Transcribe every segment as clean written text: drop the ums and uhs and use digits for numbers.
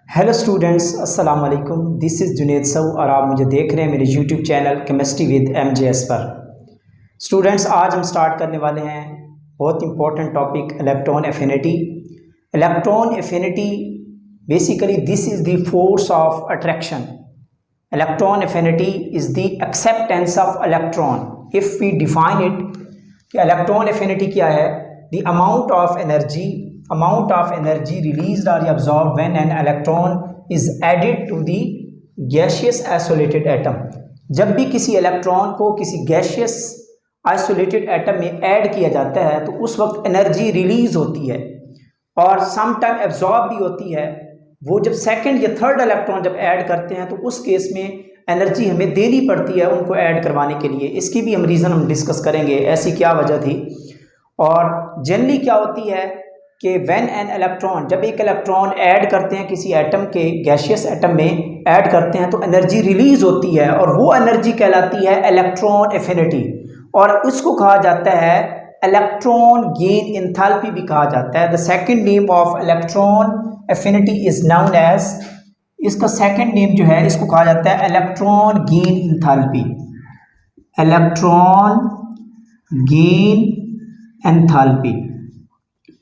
Hello students, अस्सलाम वालेकुम। This is Junaid सऊ और आप मुझे देख रहे हैं मेरे YouTube channel chemistry with MJS पर। स्टूडेंट्स, आज हम स्टार्ट करने वाले हैं बहुत important topic electron affinity. Electron affinity basically this is the force of attraction. Electron affinity is the acceptance of electron. If we define it कि electron affinity क्या है, the amount of energy released or absorbed when an electron is added to the gaseous isolated atom। जब भी किसी electron को किसी gaseous isolated atom में add किया जाता है तो उस वक्त एनर्जी रिलीज होती है और सम टाइम एब्जॉर्ब भी होती है। वो जब सेकंड या थर्ड इलेक्ट्रॉन जब ऐड करते हैं तो उस केस में एनर्जी हमें देनी पड़ती है उनको ऐड करवाने के लिए। इसकी भी हम रीज़न हम डिस्कस करेंगे, ऐसी क्या वजह थी। और जनरली क्या होती है कि व्हेन एन इलेक्ट्रॉन, जब एक इलेक्ट्रॉन ऐड करते हैं किसी एटम के गैशियस एटम में ऐड करते हैं तो एनर्जी रिलीज होती है और वो एनर्जी कहलाती है इलेक्ट्रॉन एफिनिटी। और इसको कहा जाता है इलेक्ट्रॉन गेन एंथैल्पी भी कहा जाता है। The second name of electron affinity is known as, इसका सेकंड नेम जो है इसको कहा जाता है electron gain enthalpy. Electron gain enthalpy,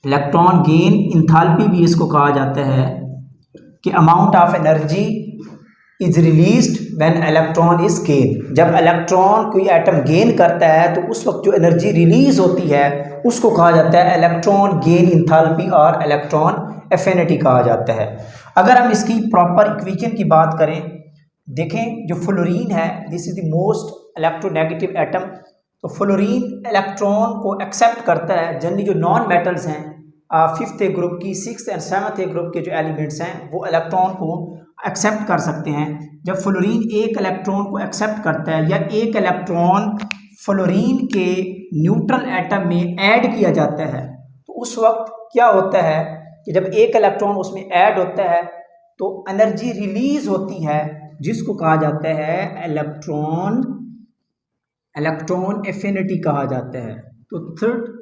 electron gain enthalpy भी इसको कहा जाता है कि amount of energy is released when electron is gain. जब इलेक्ट्रॉन कोई एटम गेन करता है तो उस वक्त जो एनर्जी रिलीज होती है उसको कहा जाता है इलेक्ट्रॉन गेन इंथैल्पी और इलेक्ट्रॉन एफिनिटी कहा जाता है। अगर हम इसकी प्रॉपर इक्वेशन की बात करें, देखें जो फ्लोरीन है, this is the most electronegative atom. तो फ्लोरीन इलेक्ट्रॉन को एक्सेप्ट करता है। जनरली जो नॉन मेटल्स हैं, फिफ्थ ए ग्रुप की, six and seventh A group के जो एलिमेंट्स हैं वो इलेक्ट्रॉन को एक्सेप्ट कर सकते हैं। जब फ्लोरीन एक इलेक्ट्रॉन को एक्सेप्ट करता है या एक इलेक्ट्रॉन फ्लोरीन के न्यूट्रल एटम में ऐड किया जाता है तो उस वक्त क्या होता है कि जब एक इलेक्ट्रॉन उसमें ऐड होता है तो एनर्जी रिलीज होती है जिसको कहा जाता है इलेक्ट्रॉन एफिनिटी कहा जाता है। तो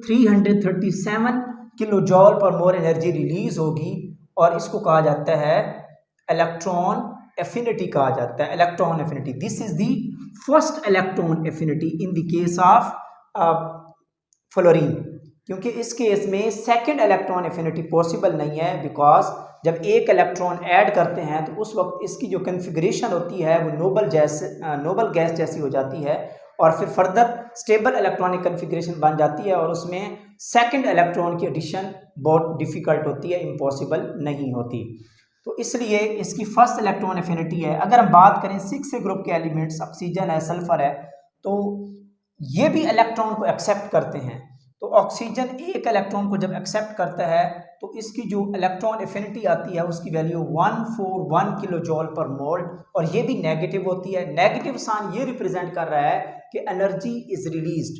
337 किलो जॉल पर मोल एनर्जी रिलीज होगी और इसको कहा जाता है इलेक्ट्रॉन एफिनिटी कहा जाता है। Electron affinity, this is the first electron affinity in the case of fluorine, क्योंकि इस केस में सेकंड इलेक्ट्रॉन एफिनिटी पॉसिबल नहीं है। बिकॉज जब एक इलेक्ट्रॉन ऐड करते हैं तो उस वक्त इसकी जो कन्फिगरेशन होती है वो नोबल गैस जैसी हो जाती है और फिर फर्दर स्टेबल इलेक्ट्रॉनिक कन्फिगरेशन बन जाती है और उसमें सेकंड इलेक्ट्रॉन की एडिशन बहुत डिफ़िकल्ट होती है, इम्पॉसिबल नहीं होती। तो इसलिए इसकी फर्स्ट इलेक्ट्रॉन एफिनिटी है। अगर हम बात करें सिक्स ग्रुप के एलिमेंट्स, ऑक्सीजन है, सल्फर है, तो ये भी इलेक्ट्रॉन को एक्सेप्ट करते हैं। तो ऑक्सीजन एक इलेक्ट्रॉन को जब एक्सेप्ट करता है तो इसकी जो इलेक्ट्रॉन एफिनिटी आती है उसकी वैल्यू 141 किलो जॉल पर मोल, और ये भी नेगेटिव होती है। नेगेटिव साइन ये रिप्रेजेंट कर रहा है कि एनर्जी इज रिलीज्ड,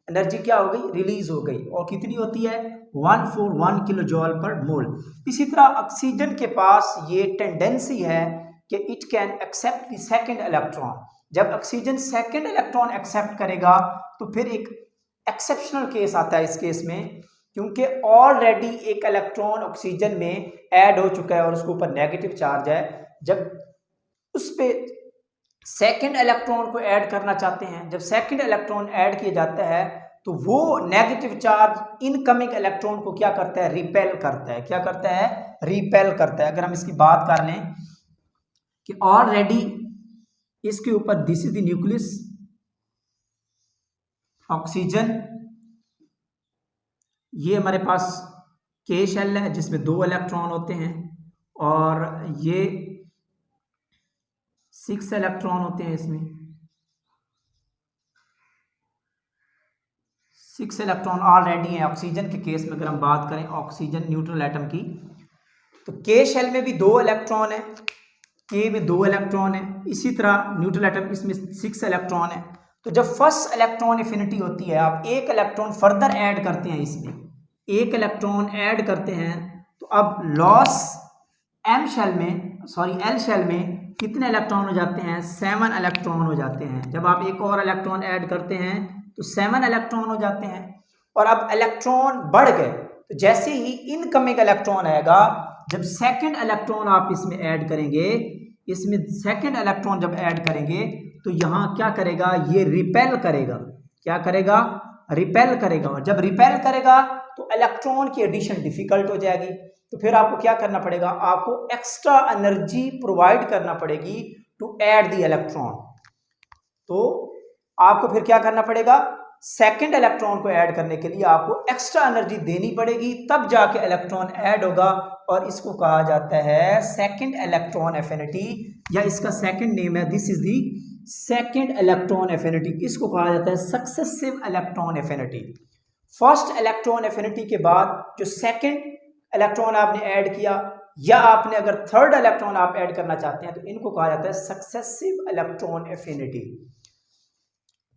एनर्जी क्या हो गई, रिलीज हो गई, और कितनी होती है 141 किलो जॉल पर मोल। इसी तरह ऑक्सीजन के पास ये टेंडेंसी है कि it can accept the second electron. जब ऑक्सीजन सेकंड इलेक्ट्रॉन एक्सेप्ट करेगा तो फिर एक एक्सेप्शनल केस आता है इस केस में, क्योंकि ऑलरेडी एक इलेक्ट्रॉन ऑक्सीजन में ऐड हो चुका है और उसके ऊपर नेगेटिव चार्ज है। जब उस पे सेकंड इलेक्ट्रॉन को ऐड करना चाहते हैं, जब सेकंड इलेक्ट्रॉन ऐड किया जाता है तो वो नेगेटिव चार्ज इनकमिंग इलेक्ट्रॉन को क्या करता है, रिपेल करता है। क्या करता है, रिपेल करता है। अगर हम इसकी बात कर लें कि ऑलरेडी इसके ऊपर this is the nucleus oxygen, ये हमारे पास के शेल है जिसमें 2 इलेक्ट्रॉन होते हैं और ये 6 इलेक्ट्रॉन होते हैं। इसमें 6 इलेक्ट्रॉन ऑलरेडी हैं ऑक्सीजन के केस में। अगर हम बात करें ऑक्सीजन न्यूट्रल एटम की, तो के शेल में भी 2 इलेक्ट्रॉन है, के में 2 इलेक्ट्रॉन है। इसी तरह न्यूट्रल एटम इसमें 6 इलेक्ट्रॉन है। तो जब फर्स्ट इलेक्ट्रॉन एफिनिटी होती है, आप एक इलेक्ट्रॉन फर्दर ऐड करते हैं, इसमें एक इलेक्ट्रॉन ऐड करते हैं तो अब लॉस एल शेल में कितने इलेक्ट्रॉन हो जाते हैं, 7 इलेक्ट्रॉन हो जाते हैं। जब आप एक और इलेक्ट्रॉन ऐड करते हैं तो 7 इलेक्ट्रॉन हो जाते हैं। और अब इलेक्ट्रॉन बढ़ गए तो जैसे ही इनकमिंग इलेक्ट्रॉन आएगा जब सेकंड इलेक्ट्रॉन आप इसमें ऐड करेंगे, इसमें सेकंड इलेक्ट्रॉन जब ऐड करेंगे तो यहाँ क्या करेगा, ये रिपेल करेगा। क्या करेगा, रिपेल करेगा। और जब रिपेल करेगा तो इलेक्ट्रॉन की एडिशन डिफिकल्ट हो जाएगी। तो फिर आपको क्या करना पड़ेगा, आपको एक्स्ट्रा एनर्जी प्रोवाइड करना पड़ेगी टू ऐड द इलेक्ट्रॉन। तो आपको फिर क्या करना पड़ेगा, सेकंड इलेक्ट्रॉन को ऐड करने के लिए आपको एक्स्ट्रा एनर्जी देनी पड़ेगी, तब जाके इलेक्ट्रॉन ऐड होगा। और इसको कहा जाता है सेकंड इलेक्ट्रॉन एफिनिटी, या इसका सेकंड नेम है, this is the second electron affinity. इसको कहा जाता है successive electron affinity. First electron affinity के बाद जो सेकंड इलेक्ट्रॉन आपने ऐड किया, या आपने अगर थर्ड इलेक्ट्रॉन आप ऐड करना चाहते हैं, तो इनको कहा जाता है सक्सेसिव इलेक्ट्रॉन एफिनिटी।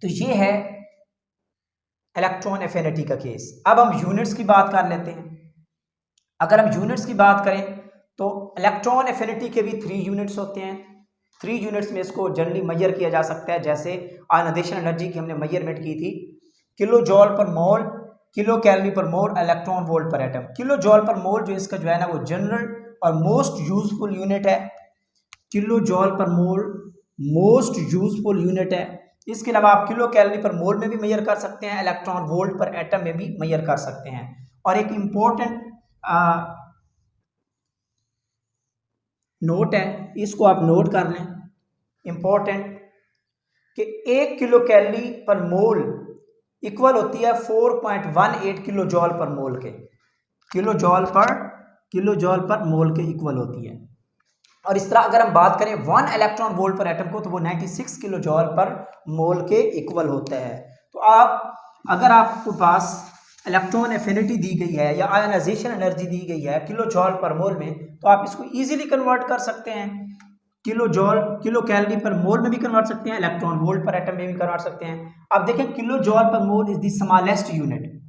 तो ये है इलेक्ट्रॉन एफिनिटी का केस। अब हम यूनिट्स की बात कर लेते हैं। अगर हम यूनिट्स की बात करें तो इलेक्ट्रॉन एफिनिटी के भी 3 यूनिट्स होते हैं। 3 यूनिट्स में इसको जनरली मेजर किया जा सकता है। जैसे आयनाइजेशन एनर्जी की हमने मेजरमेंट की थी, किलो जॉल पर मोल, किलो कैलोरी पर मोल, इलेक्ट्रॉन वोल्ट पर एटम। किलो जॉल पर मोल जो इसका जो है ना वो जनरल और मोस्ट यूजफुल यूनिट है। किलो जॉल पर मोल मोस्ट यूजफुल यूनिट है। इसके अलावा आप किलो कैलोरी पर मोल में भी मेजर कर सकते हैं, इलेक्ट्रॉन वोल्ट पर एटम में भी मेजर कर सकते हैं। और एक इंपॉर्टेंट नोट है, इसको आप नोट कर लें, इंपॉर्टेंट, कि 1 किलो कैलोरी पर मोल इक्वल होती है 4.18 किलो जॉल पर मोल के। किलो जॉल पर मोल के इक्वल होती है। और इस तरह अगर हम बात करें 1 इलेक्ट्रॉन वोल्ट पर एटम को, तो वो 96 किलो जॉल पर मोल के इक्वल होता है। तो अगर आपके पास इलेक्ट्रॉन एफिनिटी दी गई है या आयनाइजेशन एनर्जी दी गई है किलो जॉल पर मोल में, तो आप इसको इजीली कन्वर्ट कर सकते हैं। किलो कैलोरी पर मोल में भी कन्वर्ट सकते हैं, इलेक्ट्रॉन वोल्ट पर एटम में भी कन्वर्ट सकते हैं। अब देखें, किलो जॉल पर mole is the smallest unit,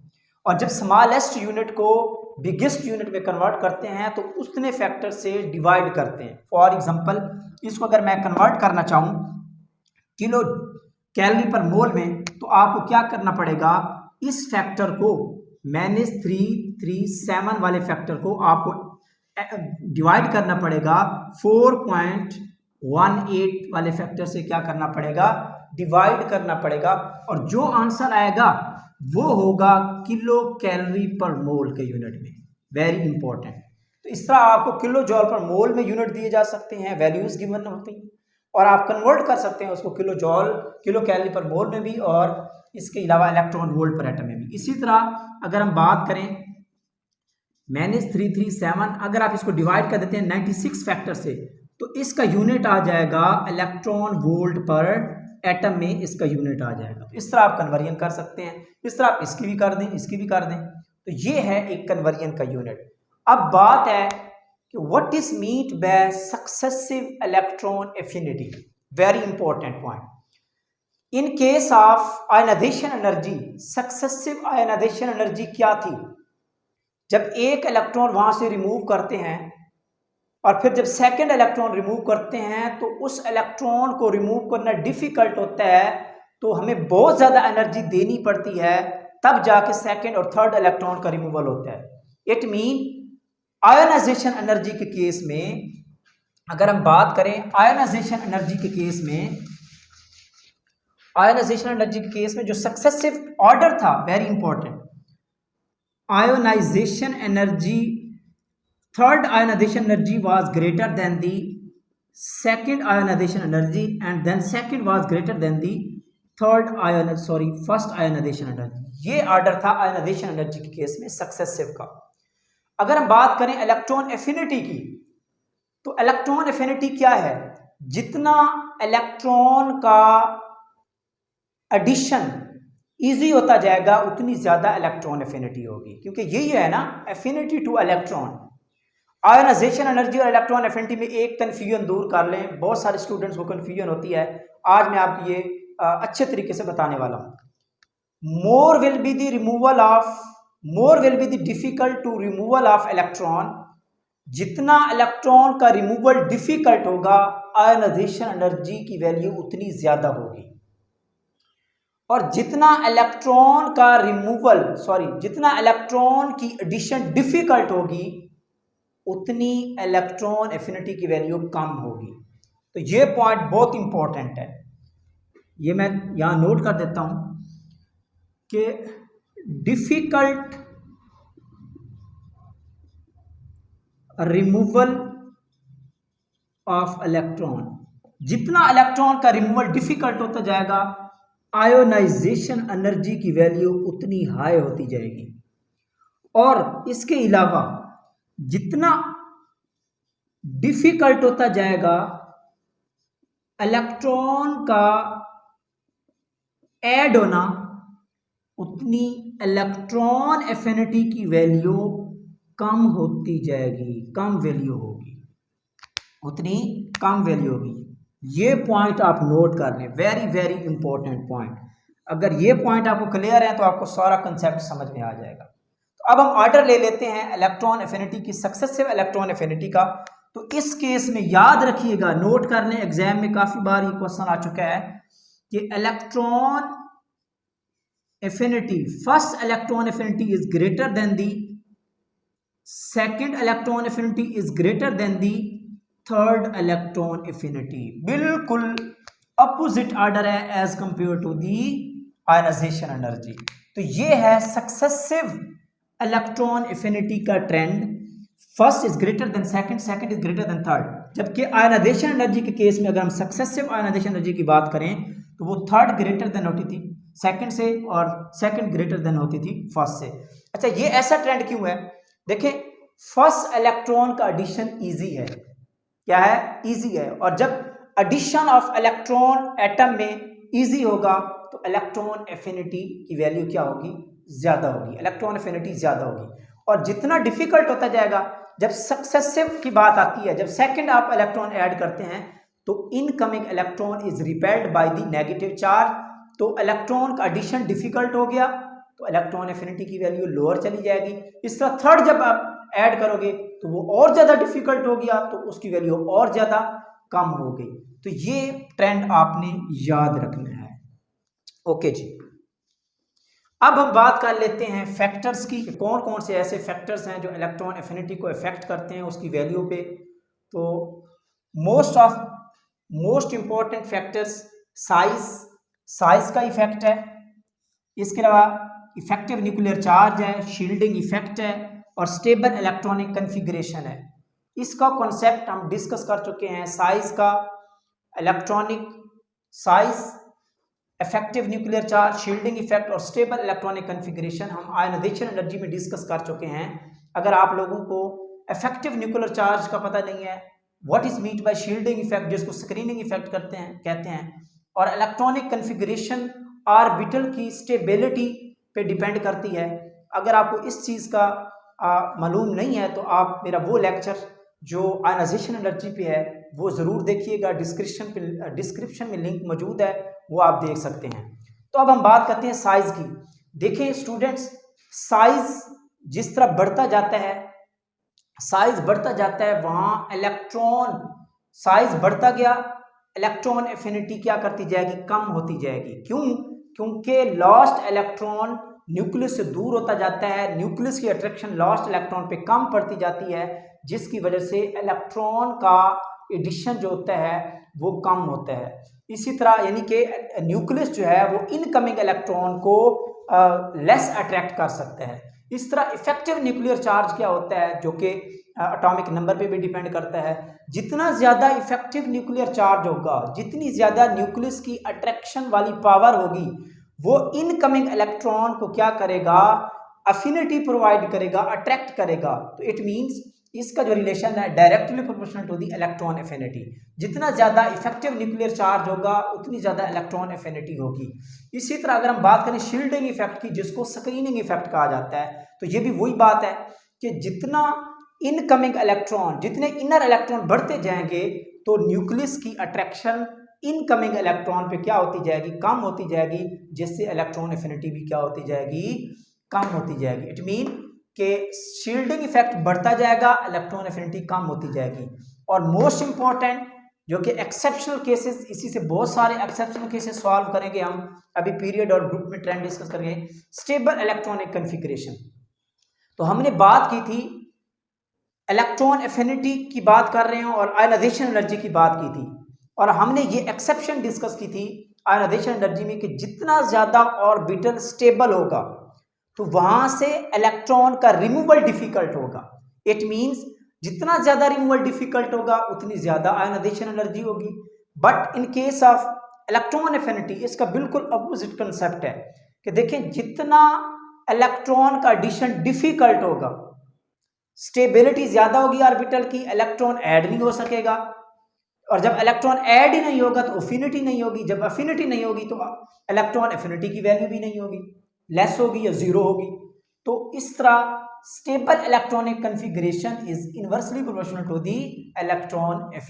और जब स्मॉलेस्ट यूनिट को बिगेस्ट यूनिट में कन्वर्ट करते हैं तो उतने फैक्टर से डिवाइड करते हैं। फॉर एग्जांपल, इसको अगर मैं कन्वर्ट करना चाहूँ किलो कैलोरी पर मोल में, तो आपको क्या करना पड़ेगा, इस फैक्टर को -337 वाले फैक्टर को आपको डिवाइड करना पड़ेगा 4.18 वाले फैक्टर से। क्या करना पड़ेगा, डिवाइड करना पड़ेगा, और जो आंसर आएगा वो होगा किलो कैलोरी पर मोल के यूनिट में। Very important. तो इस तरह आपको किलो जॉल पर मोल में यूनिट दिए जा सकते हैं, वैल्यूज गिवन होती हैं, और आप कन्वर्ट कर सकते हैं उसको किलो कैलोरी पर मोल में भी, और इसके अलावा इलेक्ट्रॉन वोल्ट पर एटम में भी। इसी तरह अगर हम बात करें -337, अगर आप इसको डिवाइड कर देते हैं 96 फैक्टर से, तो इसका यूनिट आ जाएगा इलेक्ट्रॉन वोल्ट पर एटम में, इसका यूनिट आ जाएगा। तो इस तरह आप कन्वर्जन कर सकते हैं। इस तरह आप इसकी भी कर दें, इसकी भी कर दें। तो ये है एक कन्वर्जन का यूनिट। अब बात है कि what is meant by successive electron affinity. Very important point. In case of ionisation energy, successive ionisation energy क्या थी, जब एक इलेक्ट्रॉन वहां से रिमूव करते हैं और फिर जब सेकंड इलेक्ट्रॉन रिमूव करते हैं, तो उस इलेक्ट्रॉन को रिमूव करना डिफिकल्ट होता है, तो हमें बहुत ज़्यादा एनर्जी देनी पड़ती है, तब जाके सेकंड और थर्ड इलेक्ट्रॉन का रिमूवल होता है। इट मीन आयनाइजेशन एनर्जी के केस में, अगर हम बात करें आयनाइजेशन एनर्जी के केस में, जो सक्सेसिव ऑर्डर था, very important, ionisation energy, third ionisation energy was greater than the second ionisation energy, and then second was greater than the first ionisation energy. ये ऑर्डर था आयोनाइजेशन एनर्जी के case में successive का। अगर हम बात करें इलेक्ट्रॉन एफिनिटी की, तो इलेक्ट्रॉन एफिनिटी क्या है, जितना इलेक्ट्रॉन का एडिशन इजी होता जाएगा उतनी ज्यादा इलेक्ट्रॉन एफिनिटी होगी, क्योंकि यही है ना affinity to electron. Ionisation energy और इलेक्ट्रॉन एफिनिटी में एक कन्फ्यूजन दूर कर लें, बहुत सारे स्टूडेंट्स को कन्फ्यूजन होती है। आज मैं आपको ये अच्छे तरीके से बताने वाला हूं। More will be the difficult to removal of electron, जितना इलेक्ट्रॉन का रिमूवल डिफिकल्ट होगा, आयोनाइजेशन एनर्जी की वैल्यू उतनी ज्यादा होगी। और जितना इलेक्ट्रॉन की एडिशन डिफिकल्ट होगी, उतनी इलेक्ट्रॉन एफिनिटी की वैल्यू कम होगी। तो ये पॉइंट बहुत इंपॉर्टेंट है, ये मैं यहाँ नोट कर देता हूँ कि डिफिकल्ट रिमूवल ऑफ इलेक्ट्रॉन, जितना इलेक्ट्रॉन का रिमूवल डिफिकल्ट होता जाएगा आयोनाइजेशन एनर्जी की वैल्यू उतनी हाई होती जाएगी। और इसके अलावा जितना डिफिकल्ट होता जाएगा इलेक्ट्रॉन का ऐड होना, उतनी इलेक्ट्रॉन एफिनिटी की वैल्यू कम होती जाएगी, कम वैल्यू होगी, उतनी कम वैल्यू होगी। ये पॉइंट आप नोट कर लें, वेरी वेरी इंपॉर्टेंट पॉइंट। अगर ये पॉइंट आपको क्लियर है तो आपको सारा कंसेप्ट समझ में आ जाएगा। तो अब हम ऑर्डर ले लेते हैं इलेक्ट्रॉन एफिनिटी की, सक्सेसिव इलेक्ट्रॉन एफिनिटी का। तो इस केस में याद रखिएगा, नोट कर लें, एग्जाम में काफी बार ये क्वेश्चन आ चुका है कि electron affinity, first electron affinity is greater than the second electron affinity is greater than the third electron affinity. बिल्कुल अपोजिट ऑर्डर है as compare to the ionisation energy. तो ये है सक्सेसिव इलेक्ट्रॉन एफिनिटी का trend, first is greater than second, second is greater than third. जबकि ionisation energy के case में अगर हम सक्सेसिव आयनाइजेशन एनर्जी की बात करें तो वो थर्ड ग्रेटर देन होती थी सेकंड से और सेकंड ग्रेटर देन होती थी फर्स्ट से। अच्छा, ये ऐसा ट्रेंड क्यों है? देखें, फर्स्ट इलेक्ट्रॉन का एडिशन इजी है, क्या है? इजी है। और जब एडिशन ऑफ इलेक्ट्रॉन एटम में इजी होगा तो इलेक्ट्रॉन एफिनिटी की वैल्यू क्या होगी? ज्यादा होगी, इलेक्ट्रॉन एफिनिटी ज्यादा होगी। और जितना डिफिकल्ट होता जाएगा, जब सक्सेसिव की बात आती है, जब सेकंड आप इलेक्ट्रॉन ऐड करते हैं तो incoming electron is repelled by the negative charge. तो इलेक्ट्रॉन का एडिशन डिफिकल्ट हो गया तो इलेक्ट्रॉन एफिनिटी की वैल्यू लोअर चली जाएगी। इस तरह थर्ड जब आप ऐड करोगे तो वो और ज्यादा डिफिकल्ट हो गया तो उसकी वैल्यू और ज्यादा कम हो गई। तो ये ट्रेंड आपने याद रखना है। ओके जी, अब हम बात कर लेते हैं फैक्टर्स की, कौन कौन से ऐसे फैक्टर्स हैं जो इलेक्ट्रॉन एफिनिटी को इफेक्ट करते हैं उसकी वैल्यू पे। तो मोस्ट इंपॉर्टेंट फैक्टर्स, साइज का इफेक्ट है, इसके अलावा इफेक्टिव न्यूक्लियर चार्ज है, शील्डिंग इफेक्ट है और स्टेबल इलेक्ट्रॉनिक कन्फिग्रेशन है। इसका कॉन्सेप्ट हम डिस्कस कर चुके हैं, साइज का, electronic size, effective nuclear charge, shielding effect और स्टेबल इलेक्ट्रॉनिक कन्फिग्रेशन हम आयनाइजेशन एनर्जी में डिस्कस कर चुके हैं। अगर आप लोगों को इफेक्टिव न्यूक्लियर चार्ज का पता नहीं है, what is meant by shielding effect जिसको स्क्रीनिंग इफेक्ट कहते हैं, और इलेक्ट्रॉनिक कन्फिग्रेशन ऑर्बिटल की स्टेबिलिटी पे डिपेंड करती है। अगर आपको इस चीज़ का मालूम नहीं है तो आप मेरा वो लेक्चर जो आयनाइजेशन एनर्जी पे है वो ज़रूर देखिएगा, डिस्क्रिप्शन में लिंक मौजूद है, वो आप देख सकते हैं। तो अब हम बात करते हैं साइज़ की। देखें स्टूडेंट्स, साइज जिस तरह बढ़ता जाता है, साइज बढ़ता जाता है, वहाँ इलेक्ट्रॉन साइज बढ़ता गया, इलेक्ट्रॉन एफिनिटी क्या करती जाएगी? कम होती जाएगी। क्यों? क्योंकि लॉस्ट इलेक्ट्रॉन न्यूक्लियस से दूर होता जाता है, न्यूक्लियस की अट्रैक्शन लॉस्ट इलेक्ट्रॉन पे कम पड़ती जाती है, जिसकी वजह से इलेक्ट्रॉन का एडिशन जो होता है वो कम होता है। इसी तरह यानी कि न्यूक्लियस जो है वो इनकमिंग इलेक्ट्रॉन को लेस अट्रैक्ट कर सकता है। इस तरह इफेक्टिव न्यूक्लियर चार्ज क्या होता है, जो कि एटॉमिक नंबर पे भी डिपेंड करता है। जितना ज़्यादा इफेक्टिव न्यूक्लियर चार्ज होगा, जितनी ज़्यादा न्यूक्लियस की अट्रैक्शन वाली पावर होगी, वो इनकमिंग इलेक्ट्रॉन को क्या करेगा? अफिनिटी प्रोवाइड करेगा, अट्रैक्ट करेगा। तो इट मीन्स इसका जो रिलेशन है directly proportional to the electron affinity. जितना ज़्यादा इफेक्टिव न्यूक्लियर चार्ज होगा उतनी ज़्यादा इलेक्ट्रॉन एफिनिटी होगी। इसी तरह अगर हम बात करें शील्डिंग इफेक्ट की, जिसको स्क्रीनिंग इफेक्ट कहा जाता है, तो ये भी वही बात है कि जितना इनकमिंग इलेक्ट्रॉन, जितने इनर इलेक्ट्रॉन बढ़ते जाएंगे तो न्यूक्लियस की अट्रैक्शन इनकमिंग इलेक्ट्रॉन पे क्या होती जाएगी? कम होती जाएगी, जिससे इलेक्ट्रॉन एफिनिटी भी क्या होती जाएगी? कम होती जाएगी। इट मीन कि शील्डिंग इफेक्ट बढ़ता जाएगा, इलेक्ट्रॉन एफिनिटी कम होती जाएगी। और मोस्ट इंपॉर्टेंट जो कि एक्सेप्शनल केसेस, इसी से बहुत सारे एक्सेप्शनल केसेस सॉल्व करेंगे हम अभी पीरियड और ग्रुप में ट्रेंड डिस्कस करेंगे। स्टेबल इलेक्ट्रॉनिक कन्फिग्रेशन, तो हमने बात की थी इलेक्ट्रॉन एफिनिटी की बात कर रहे हैं और आयनाइजेशन एनर्जी की बात की थी, और हमने ये एक्सेप्शन डिस्कस की थी आयनाइजेशन एनर्जी में कि जितना ज़्यादा ऑर्बिटल स्टेबल होगा तो वहाँ से इलेक्ट्रॉन का रिमूवल डिफिकल्ट होगा। इट मीन्स जितना ज़्यादा रिमूवल डिफिकल्ट होगा उतनी ज़्यादा आयनाइजेशन एनर्जी होगी। But in case of electron affinity इसका बिल्कुल अपोजिट कंसेप्ट है कि देखें, जितना इलेक्ट्रॉन का एडिशन डिफिकल्ट होगा, स्टेबिलिटी ज़्यादा होगी ऑर्बिटल की, इलेक्ट्रॉन ऐड नहीं हो सकेगा, और जब इलेक्ट्रॉन ऐड ही नहीं होगा तो अफिनिटी नहीं होगी, जब अफिनिटी नहीं होगी तो इलेक्ट्रॉन एफिनिटी की वैल्यू भी नहीं होगी, लेस होगी या ज़ीरो होगी। तो इस तरह stable electronic configuration is inversely proportional to the electron affinity.